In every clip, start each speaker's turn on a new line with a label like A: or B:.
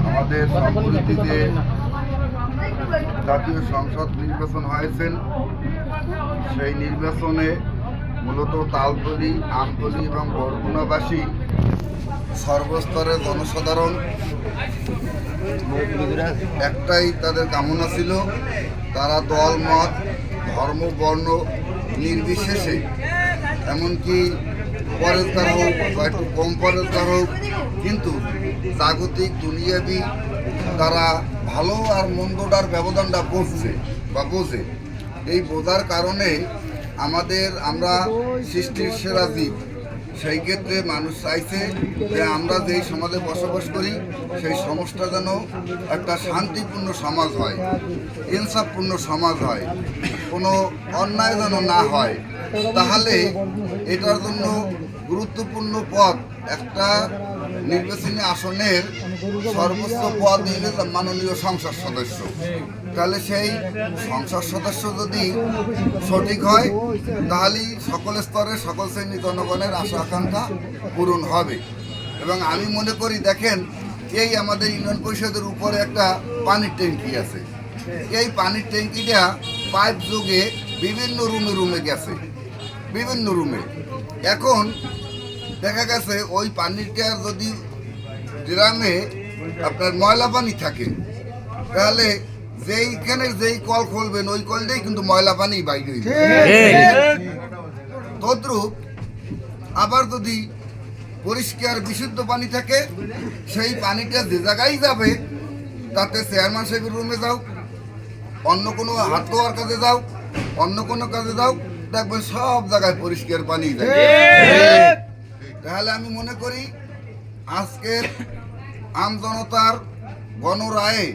A: আমাদের সম্প্রতিতে জাতীয় সংসদ নির্বাচন হয়েছেন, সেই নির্বাচনে মূলত তালতলী, আমতলী এবং বরগুনাবাসী সর্বস্তরের জনসাধারণ একটাই তাদের কামনা ছিল, তারা দল মত ধর্ম বর্ণ নির্বিশেষে, এমনকি পরেশগার হোক বা একটু কম পরেশগার হোক, কিন্তু জাগতিক দুনিয়াবি তারা ভালো আর মন্দটার ব্যবধানটা বুঝছে বা বোঝে। এই বোঝার কারণে আমরা সৃষ্টির সেরা জীব, সেই ক্ষেত্রে মানুষ চাইছে যে আমরা যেই সমাজে বসবাস করি সেই সমাজটা যেন একটা শান্তিপূর্ণ সমাজ হয়, ইনসাফপূর্ণ সমাজ হয়, কোনো অন্যায় যেন না হয়। তাহলে এটার জন্য গুরুত্বপূর্ণ পদ, একটা নির্বাচনী আসনের সর্বোচ্চ পদ নিলে মাননীয় সংসদ সদস্য। তাহলে সেই সংসদ সদস্য যদি সঠিক হয় তাহলেই সকল স্তরে সকল শ্রেণী জনগণের আশা আকাঙ্ক্ষা পূরণ হবে। এবং আমি মনে করি, দেখেন, এই আমাদের ইউনিয়ন পরিষদের উপরে একটা পানির ট্যাঙ্কি আছে। এই পানির ট্যাঙ্কিটা পাইপ যোগে বিভিন্ন রুমে গেছে, বিভিন্ন রুমে। এখন দেখা গেছে ওই পানিটার যদি গ্রামে আপনার ময়লা পানি থাকে, তাহলে যেই কল খুলবেন ওই কলটাই কিন্তু ময়লা পানি বাইরে হইবে। তদ্রূপ আবার যদি পরিষ্কার বিশুদ্ধ পানি থাকে, সেই পানিটা যে জায়গায় যাবে, তাতে চেয়ারম্যান সাহেবের রুমে যাও, অন্য কোনো হাত ধোয়ার কাজে যাও, অন্য কোনো কাজে যাও, দেখবেন সব জায়গায় পরিষ্কার পানি যায়। তাহলে আমি মনে করি আজকের আমজনতার গণরায়ে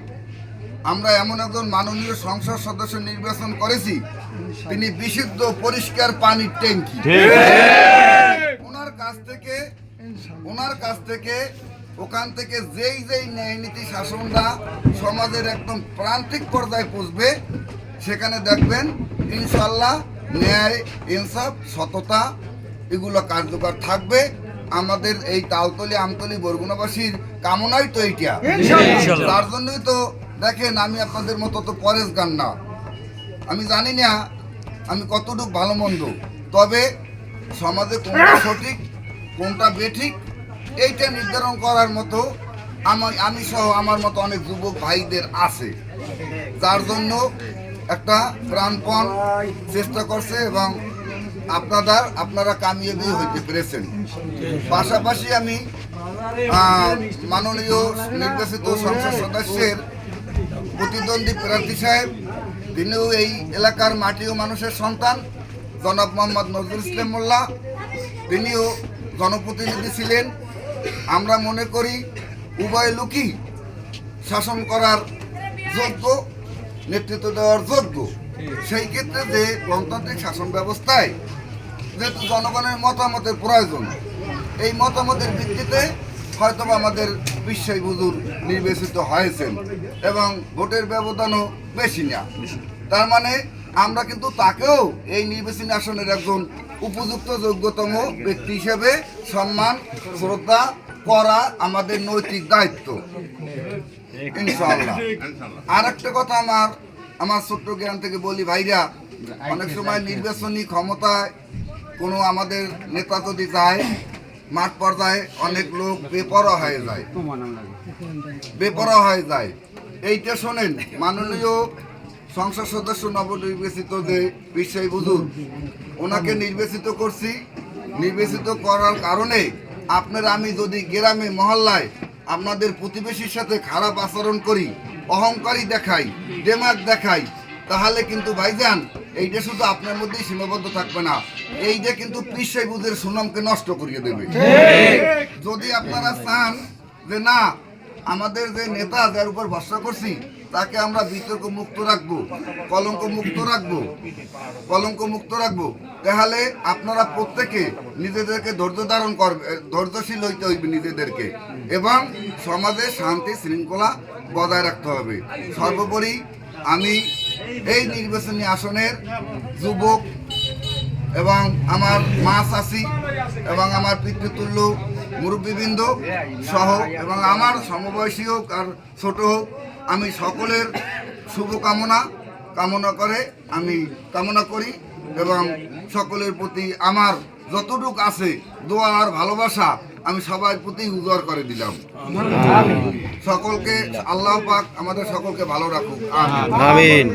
A: আমরা এমন একজন মাননীয় সংসদ সদস্য নির্বাচন করেছি, তিনি বিশুদ্ধ পরিষ্কার পানির ট্যাঙ্কি। ওনার কাছ থেকে ওখান থেকে যেই ন্যায় নীতি শাসনটা সমাজের একদম প্রান্তিক পর্যায়ে পৌঁছবে, সেখানে দেখবেন ইনশাল্লাহ ন্যায়, ইনসাফ, সততা এগুলো কার্যকর থাকবে। আমাদের এই তালতলী, আমতলী, বরগুনাবাসীর কামনাই তো এইটা। তার জন্যই তো দেখেন, আমি আপনাদের মতো তো পরেশগার না, আমি জানি না আমি কতটুকু ভালো মন্দ, তবে সমাজে কোনটা সঠিক কোনটা বেঠিক এইটা নির্ধারণ করার মতো আমি সহ আমার মতো অনেক যুবক ভাইদের আছে, যার জন্য একটা প্রাণপণ চেষ্টা করছে এবং আপনারা কামিয়াবি হইতে পেরেছেন। পাশাপাশি আমি মাননীয় নির্বাচিত সংসদ সদস্যের প্রতিদ্বন্দ্বী প্রার্থী সাহেব, তিনিও এই এলাকার মাটি ও মানুষের সন্তান, জনাব মোহাম্মদ নজরুল ইসলাম মোল্লা, তিনিও জনপ্রতিনিধি ছিলেন। আমরা মনে করি উভয় লোকই শাসন করার যোগ্য, নেতৃত্ব দেওয়ার যোগ্য। সেই ক্ষেত্রে যে গণতান্ত্রিক শাসন ব্যবস্থায় যেহেতু জনগণের মতামতের প্রয়োজন, এই মতামতের ভিত্তিতে হয়তো আমাদের বিশ্বাস হুজুর নির্বাচিত হয়েছেন এবং ভোটের ব্যবধানও বেশি না। তার মানে আমরা কিন্তু তাকেও এই নির্বাচনী আসনের একজন উপযুক্ত যোগ্যতম ব্যক্তি হিসেবে সম্মান শ্রদ্ধা করা আমাদের নৈতিক দায়িত্ব, ইনশাআল্লাহ। আর একটা কথা আমার ছোট্ট জ্ঞান থেকে বলি, ভাইরা, অনেক সময় নির্বাচনী ক্ষমতায় কোনো আমাদের নেতা যদি যায়, মাঠ পর্যায়ে অনেক লোক বেপরোয়া হয়ে যায়। এইটা শোনেন, মাননীয় সংসদ সদস্য নবনির্বাচিত যে বিশ্বাই হুজুর, ওনাকে নির্বাচিত করছি। নির্বাচিত করার কারণে আমি যদি গ্রামে মহল্লায় আপনাদের প্রতিবেশীর সাথে খারাপ আচরণ করি, অহংকারী দেখাই, দেমাগ দেখাই, তাহলে কিন্তু ভাইজান এইটা শুধু আপনার মধ্যেই সীমাবদ্ধ থাকবে না, এইটা কিন্তু পীর সাহেবদের সুনামকে নষ্ট করিয়ে দেবে। যদি আপনারা চান যে না, আমাদের যে নেতা যার উপর ভরসা করছি তাকে আমরা বিতর্ক মুক্ত রাখবো, কলঙ্ক মুক্ত রাখবো, তাহলে আপনারা প্রত্যেকে নিজেদেরকে ধৈর্যশীল হইতে হইবে নিজেদেরকে, এবং সমাজে শান্তি শৃঙ্খলা বজায় রাখতে হবে। সর্বোপরি আমি এই নির্বাচনী আসনের যুবক এবং আমার মা চাচি এবং আমার পিতৃতুল্য মুরব্বীবৃন্দ সহ এবং আমার সমবয়সী হোক আর ছোট হোক, আমি সকলের শুভকামনা কামনা করি এবং সকলের প্রতি আমার যতটুকু আছে দোয়া আর ভালোবাসা আমি সবার প্রতি উজাড় করে দিলাম। সকলকে আল্লাহ পাক আমাদের সকলকে ভালো রাখুক। আমিন।